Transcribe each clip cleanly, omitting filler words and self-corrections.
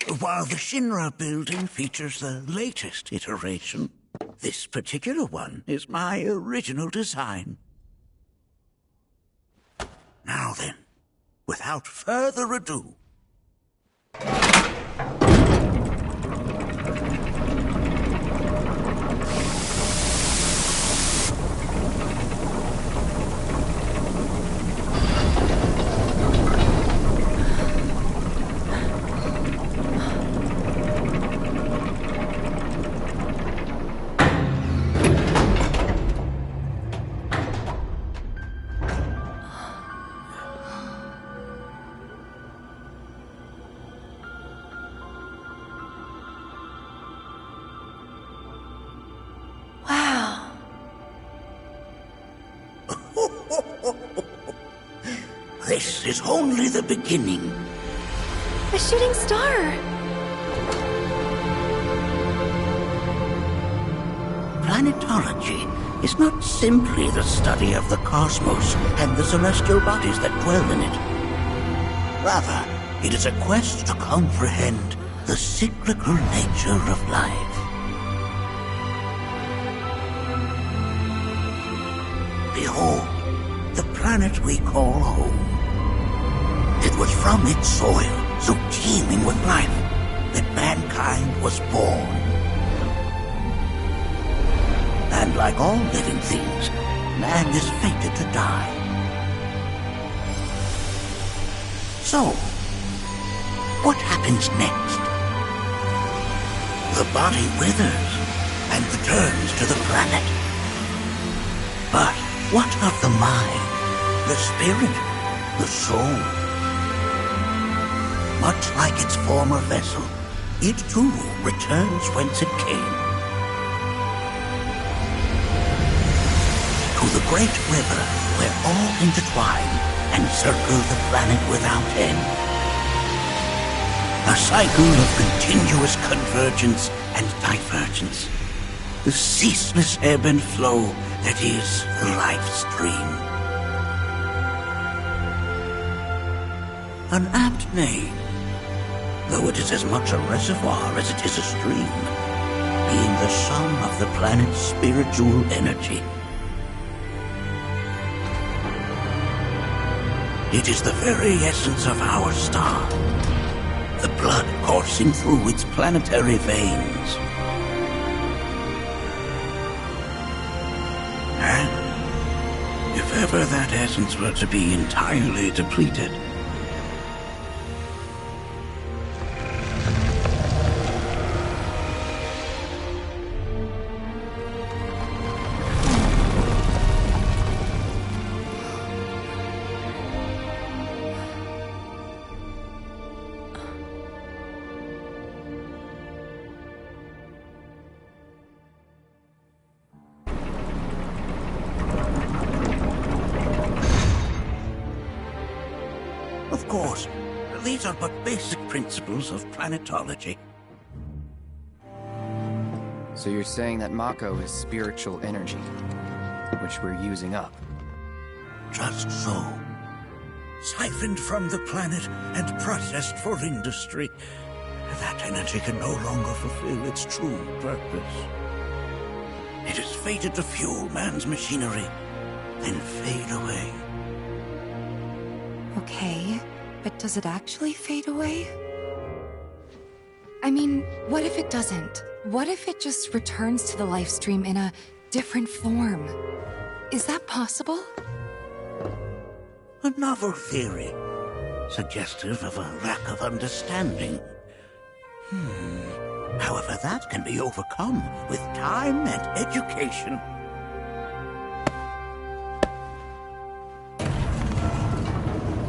While the Shinra building features the latest iteration, this particular one is my original design. Now then, without further ado... This is only the beginning. A shooting star! Planetology is not simply the study of the cosmos and the celestial bodies that dwell in it. Rather, it is a quest to comprehend the cyclical nature of life. Behold, the planet we call home. It was from its soil, so teeming with life, that mankind was born. And like all living things, man is fated to die. So, what happens next? The body withers and returns to the planet. But what of the mind, the spirit, the soul? Much like its former vessel, it too returns whence it came. To the great river where all intertwine and circle the planet without end. A cycle of continuous convergence and divergence. The ceaseless ebb and flow that is the life stream. An apt name, though it is as much a reservoir as it is a stream, being the sum of the planet's spiritual energy. It is the very essence of our star, the blood coursing through its planetary veins. And if ever that essence were to be entirely depleted, of course, these are but basic principles of planetology. So you're saying that Mako is spiritual energy, which we're using up? Just so. Siphoned from the planet and processed for industry, that energy can no longer fulfill its true purpose. It is fated to fuel man's machinery, then fade away. Okay, but does it actually fade away? I mean, what if it doesn't? What if it just returns to the life stream in a different form? Is that possible? A novel theory, suggestive of a lack of understanding. However, that can be overcome with time and education.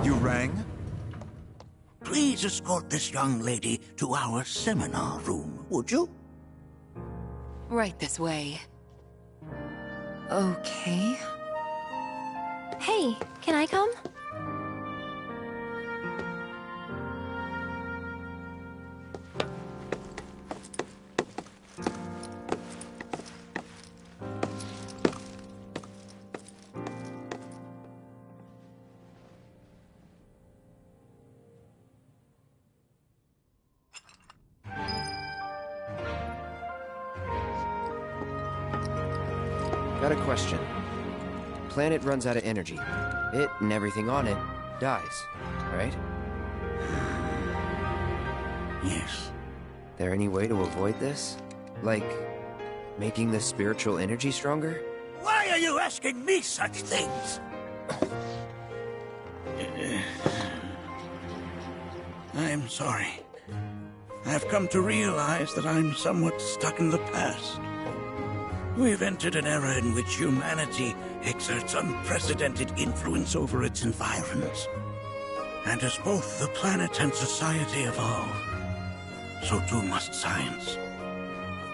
You rang? Please escort this young lady to our seminar room, would you? Right this way. Okay. Hey, can I come? Got a question. Planet runs out of energy. It and everything on it dies, right? Yes. There any way to avoid this? Like, making the spiritual energy stronger? Why are you asking me such things? I'm sorry. I've come to realize that I'm somewhat stuck in the past. We've entered an era in which humanity exerts unprecedented influence over its environs. And as both the planet and society evolve, so too must science.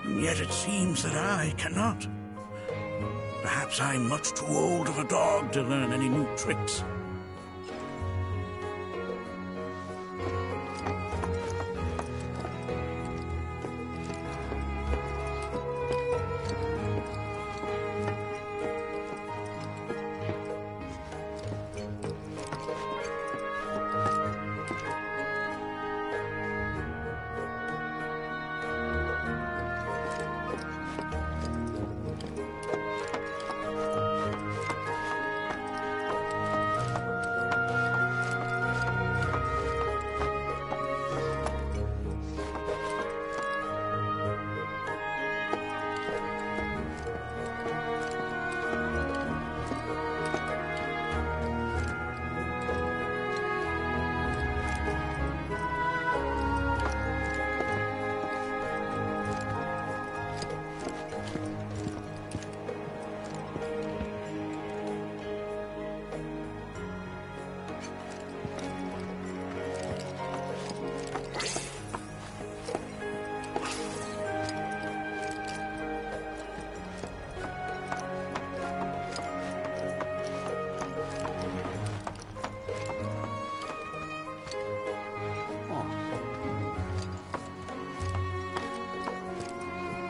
And yet it seems that I cannot. Perhaps I'm much too old of a dog to learn any new tricks.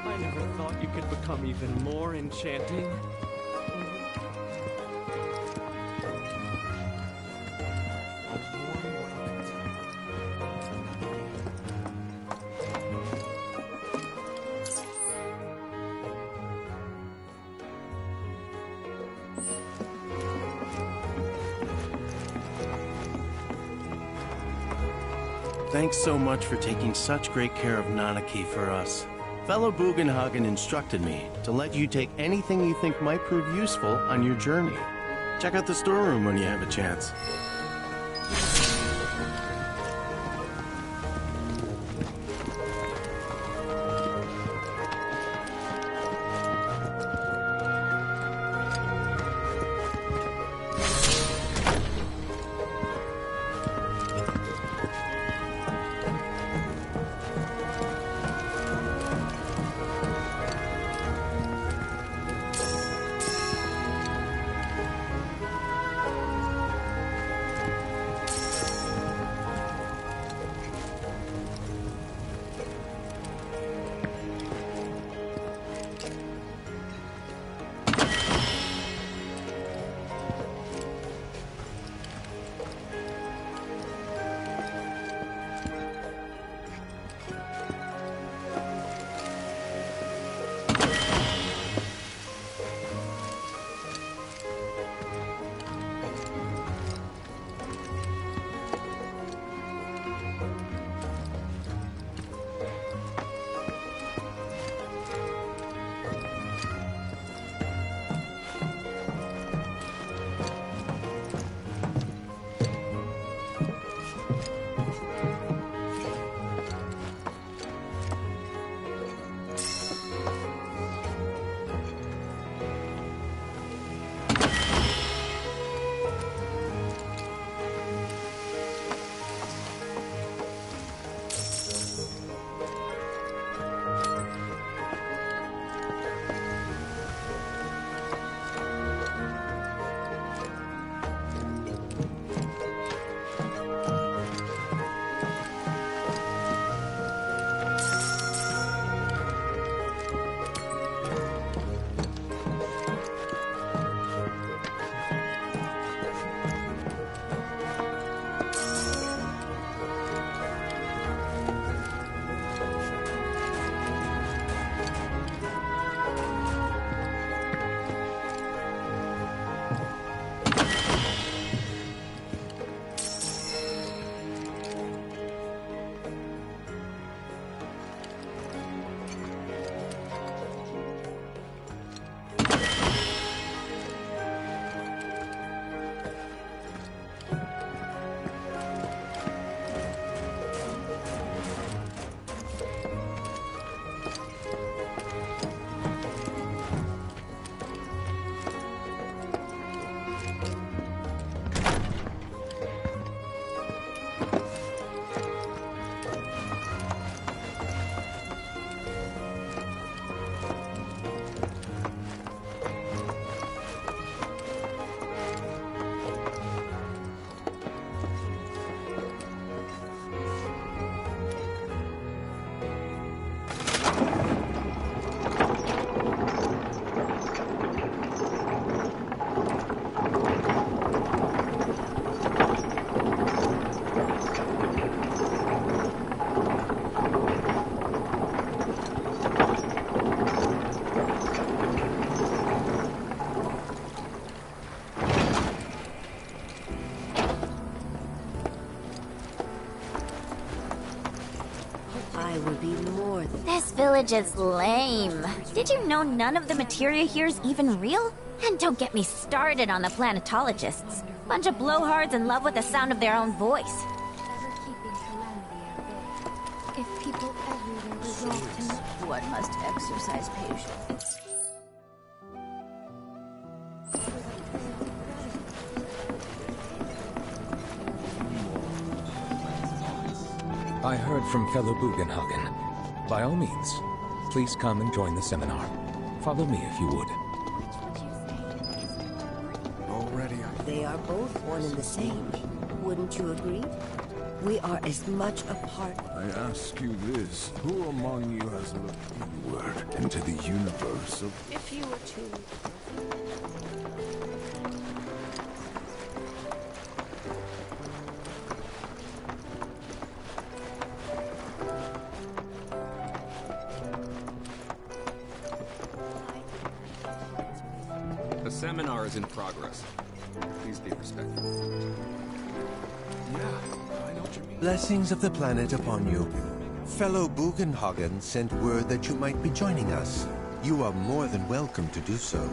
I never thought you could become even more enchanting. Thanks so much for taking such great care of Nanaki for us. Fellow Bugenhagen instructed me to let you take anything you think might prove useful on your journey. Check out the storeroom when you have a chance. I will be more than... This village is lame. Did you know none of the materia here is even real? And don't get me started on the planetologists. Bunch of blowhards in love with the sound of their own voice. If people everywhere resolve to... One must exercise patience. I heard from fellow Bugenhagen. By all means, please come and join the seminar. Follow me if you would. Already They are both one and the same. Wouldn't you agree? We are as much a part... I ask you this, who among you has looked inward into the universe of... If you were to... The seminar is in progress. Please be respectful. Yeah, I know what you mean. Blessings of the planet upon you. Fellow Bugenhagen sent word that you might be joining us. You are more than welcome to do so.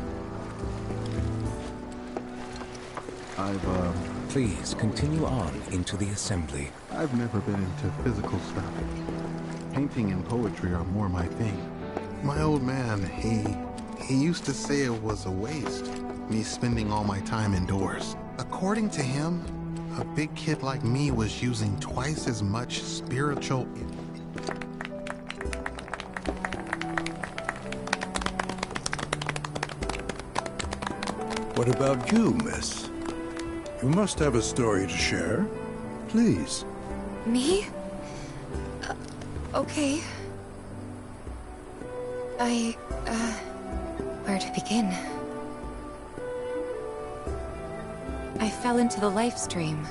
Please continue on into the assembly. I've never been into physical stuff. Painting and poetry are more my thing. My old man, he used to say it was a waste, me spending all my time indoors. According to him, a big kid like me was using twice as much spiritual... What about you, miss? You must have a story to share. Please. Me? Okay. Where to begin? I fell into the life stream.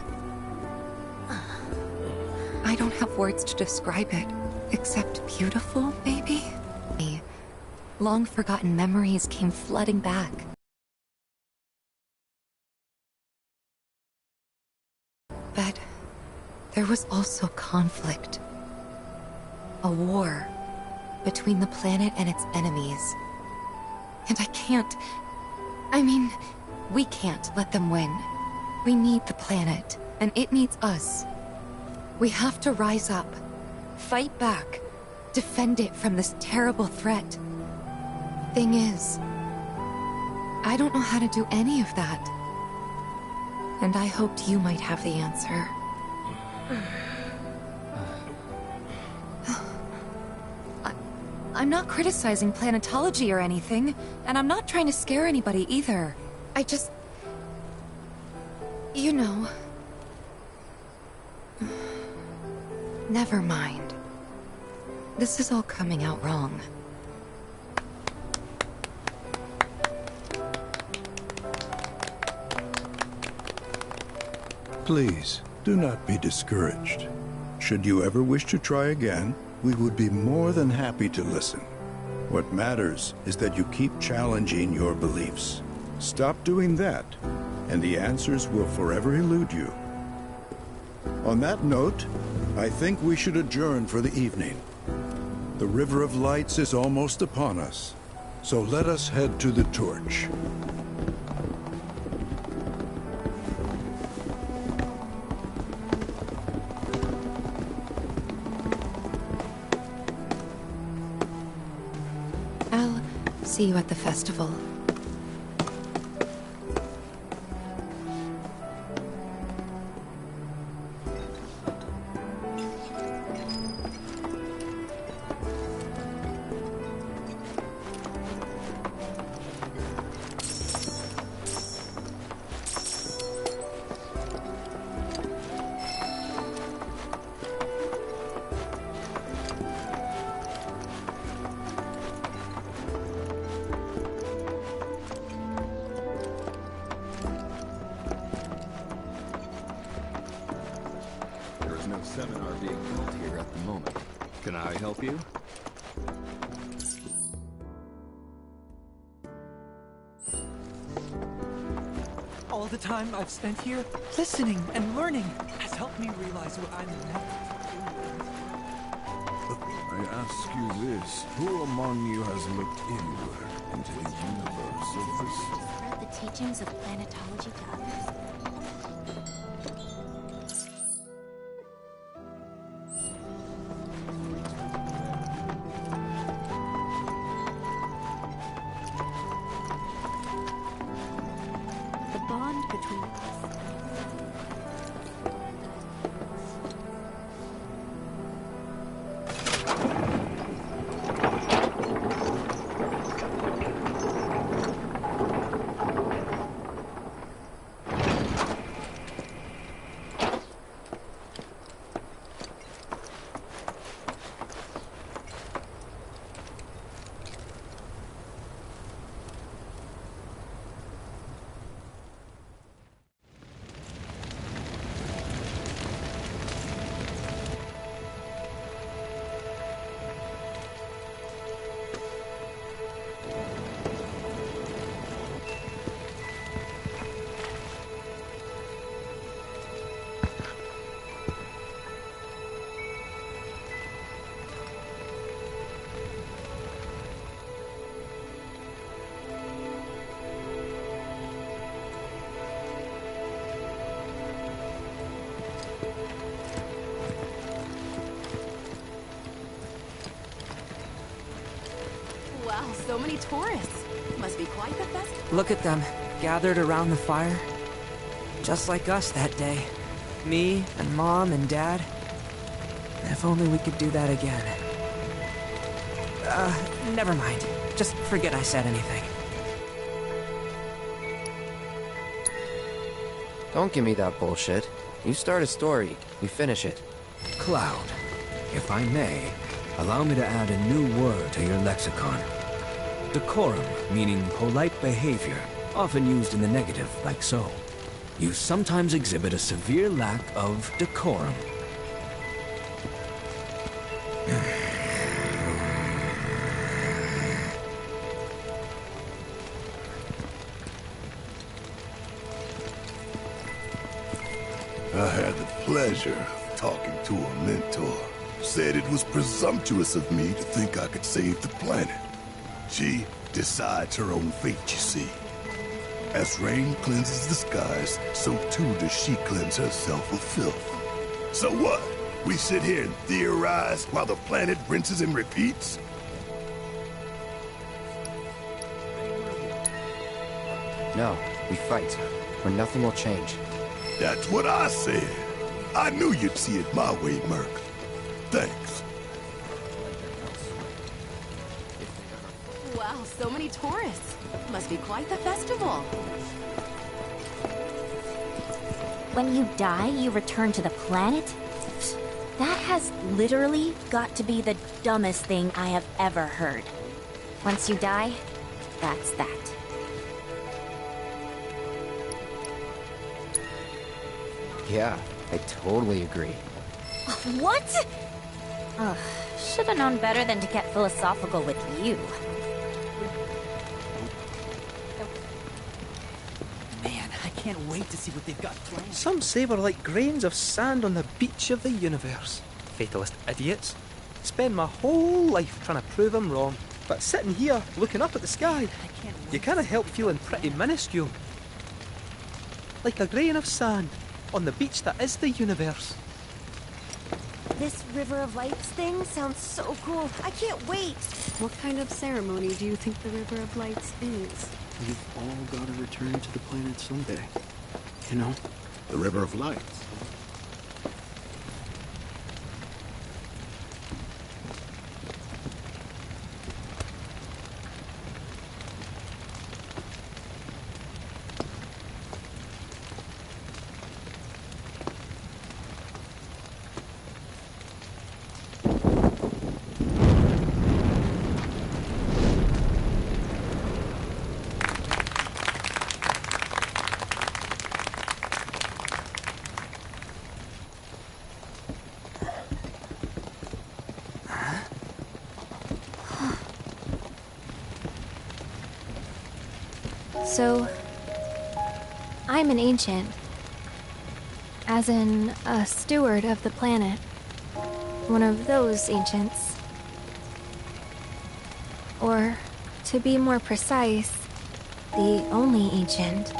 I don't have words to describe it, except beautiful, maybe? Long forgotten memories came flooding back. But there was also conflict. A war between the planet and its enemies. And we can't let them win. We need the planet, and it needs us. We have to rise up, fight back, defend it from this terrible threat. Thing is, I don't know how to do any of that. And I hoped you might have the answer. I'm not criticizing planetology or anything, and I'm not trying to scare anybody either. I just... You know... Never mind. This is all coming out wrong. Please, do not be discouraged. Should you ever wish to try again, we would be more than happy to listen. What matters is that you keep challenging your beliefs. Stop doing that, and the answers will forever elude you. On that note, I think we should adjourn for the evening. The River of Lights is almost upon us, so let us head to the torch. I'll see you at the festival. Seminar being held here at the moment. Can I help you? All the time I've spent here, listening and learning, has helped me realize what I'm meant to do. I ask you this, who among you has looked inward into the universe of this? Spread the teachings of planetology to others. The bond between us. Wow, so many tourists. Must be quite the festival. Look at them, gathered around the fire. Just like us that day. Me and Mom and Dad. If only we could do that again. Never mind. Just forget I said anything. Don't give me that bullshit. You start a story, you finish it. Cloud, if I may, allow me to add a new word to your lexicon. Decorum, meaning polite behavior, often used in the negative, like so. You sometimes exhibit a severe lack of decorum. I had the pleasure of talking to a mentor. Said it was presumptuous of me to think I could save the planet. She decides her own fate, you see. As rain cleanses the skies, so too does she cleanse herself of filth. So what? We sit here and theorize while the planet rinses and repeats? No, we fight, or nothing will change. That's what I said. I knew you'd see it my way, Merc. Thanks. Wow, so many tourists. Must be quite the festival. When you die, you return to the planet? That has literally got to be the dumbest thing I have ever heard. Once you die, that's that. Yeah, I totally agree. What? Ugh, should have known better than to get philosophical with you. Man, I can't wait to see what they've got planned. Some say we're like grains of sand on the beach of the universe. Fatalist idiots. Spend my whole life trying to prove I'm wrong. But sitting here, looking up at the sky, you can't help feeling pretty minuscule. Like a grain of sand on the beach that is the universe. This River of Lights thing sounds so cool. I can't wait. What kind of ceremony do you think the River of Lights is? We've all got to return to the planet someday. You know? The River of Lights. So, I'm an ancient. As in, a steward of the planet. One of those ancients. Or, to be more precise, the only ancient.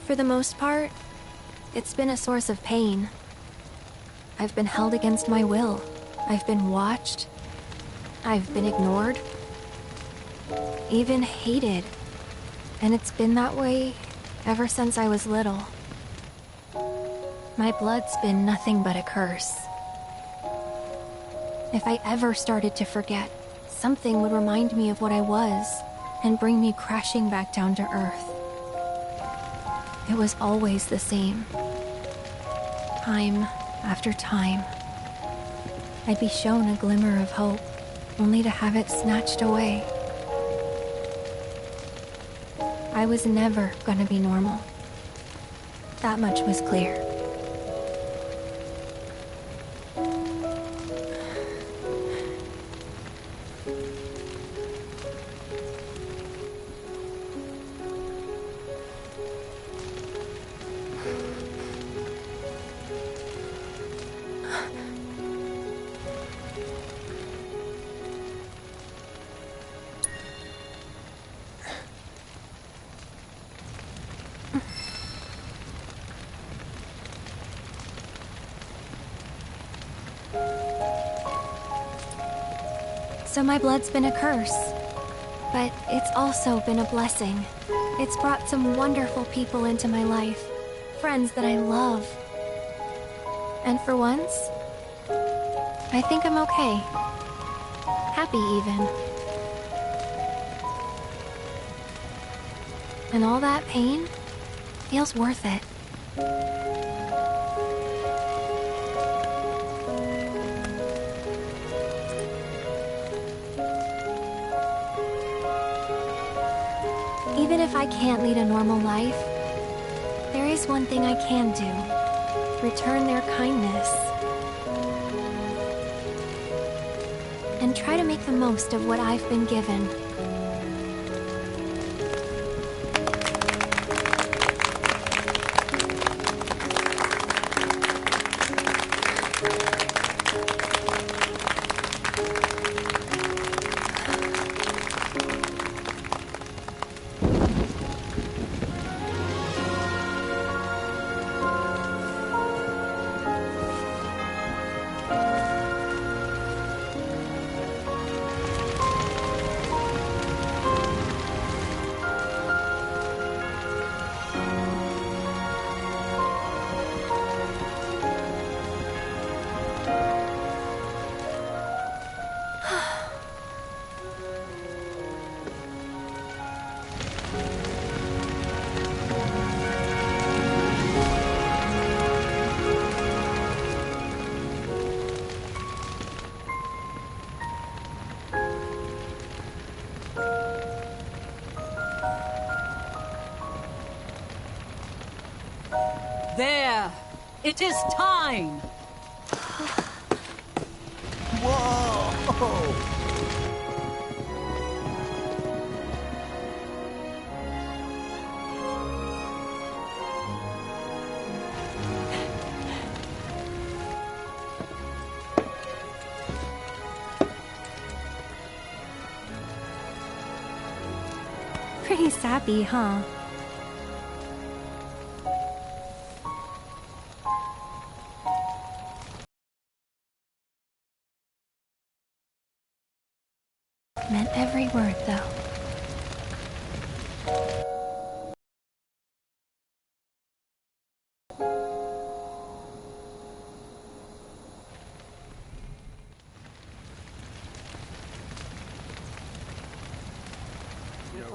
For the most part, it's been a source of pain. I've been held against my will. I've been watched. I've been ignored. Even hated. And it's been that way ever since I was little. My blood's been nothing but a curse. If I ever started to forget, something would remind me of what I was and bring me crashing back down to Earth. It was always the same. Time after time. I'd be shown a glimmer of hope, only to have it snatched away. I was never gonna be normal. That much was clear. So my blood's been a curse, but it's also been a blessing. It's brought some wonderful people into my life, friends that I love. And for once, I think I'm okay. Happy even. And all that pain feels worth it. Even if I can't lead a normal life, there is one thing I can do. Return their kindness. And try to make the most of what I've been given. There! It is time! Whoa! Pretty sappy, huh? Meant every word, though.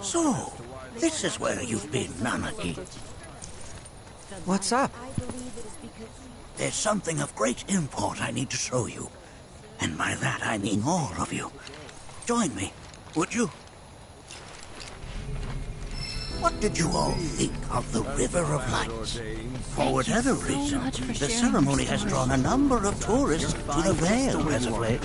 So, this is where you've been, Nanaki. What's up? There's something of great import I need to show you. And by that I mean all of you. Join me, would you? What did you all think of the River of Lights? For whatever reason, the ceremony has drawn a number of tourists to the Vale as of late.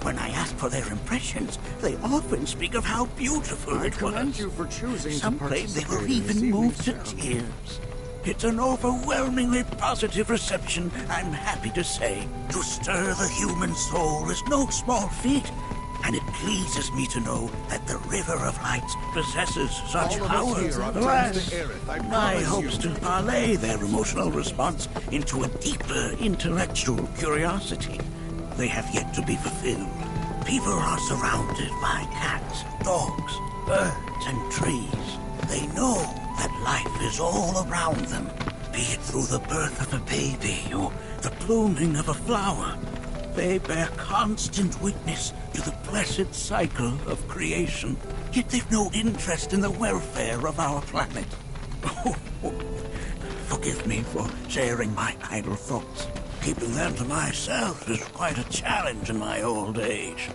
When I ask for their impressions, they often speak of how beautiful it was. You for choosing Some claim they were even moved to tears. It's an overwhelmingly positive reception, I'm happy to say. To stir the human soul is no small feat, and it pleases me to know that the River of Lights possesses such power. Alas, my hopes to parlay their emotional response into a deeper intellectual curiosity. They have yet to be fulfilled. People are surrounded by cats, dogs, birds, and trees. They know that life is all around them, be it through the birth of a baby or the blooming of a flower. They bear constant witness to the blessed cycle of creation, yet they've no interest in the welfare of our planet. Forgive me for sharing my idle thoughts. Keeping them to myself is quite a challenge in my old age.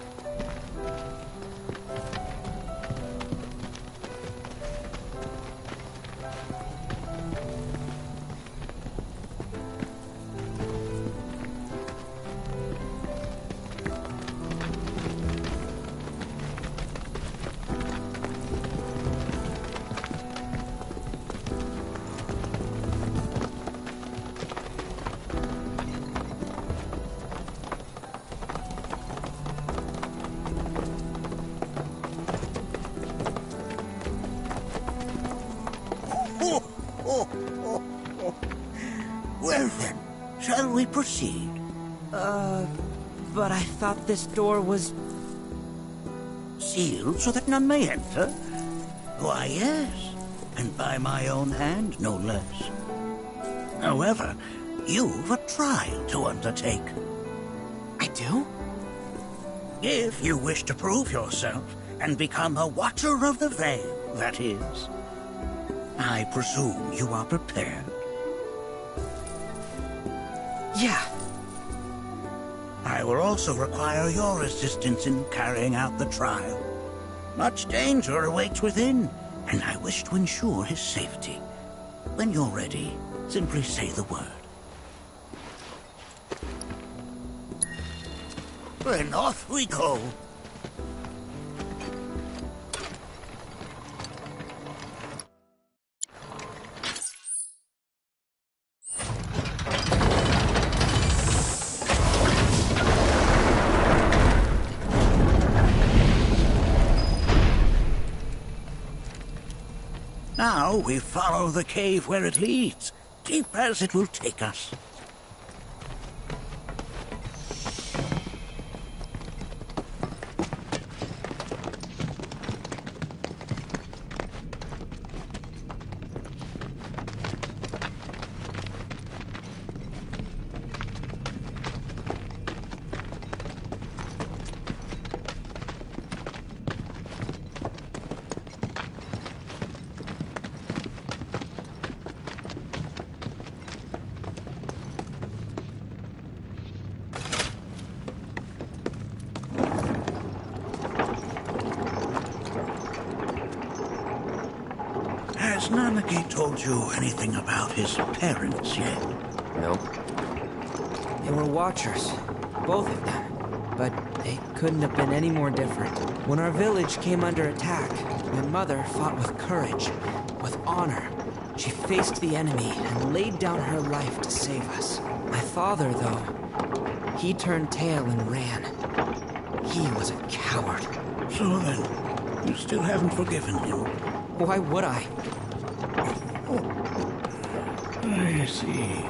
Well then, shall we proceed? But I thought this door was... Sealed so that none may enter? Why, yes, and by my own hand, no less. However, you've a trial to undertake. I do? If you wish to prove yourself and become a Watcher of the Veil, that is. I presume you are prepared. Yeah. I will also require your assistance in carrying out the trial. Much danger awaits within, and I wish to ensure his safety. When you're ready, simply say the word. Then off we go. Now we follow the cave where it leads, deep as it will take us. Has Nanaki told you anything about his parents yet? Nope. They were Watchers, both of them. But they couldn't have been any more different. When our village came under attack, my mother fought with courage, with honor. She faced the enemy and laid down her life to save us. My father, though, he turned tail and ran. He was a coward. So then, you still haven't forgiven him? Why would I? I see.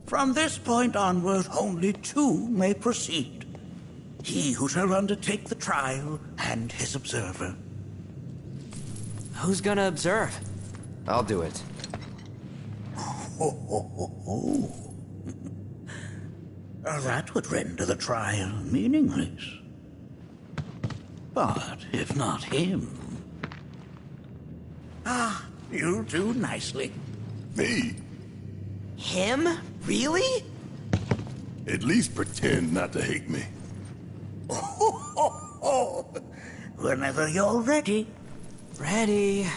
From this point onward, only two may proceed. He who shall undertake the trial, and his observer. Who's gonna observe? I'll do it. That would render the trial meaningless. But if not him... Ah, you'll do nicely. Me? Him? Really? At least pretend not to hate me. Whenever you're ready. Ready.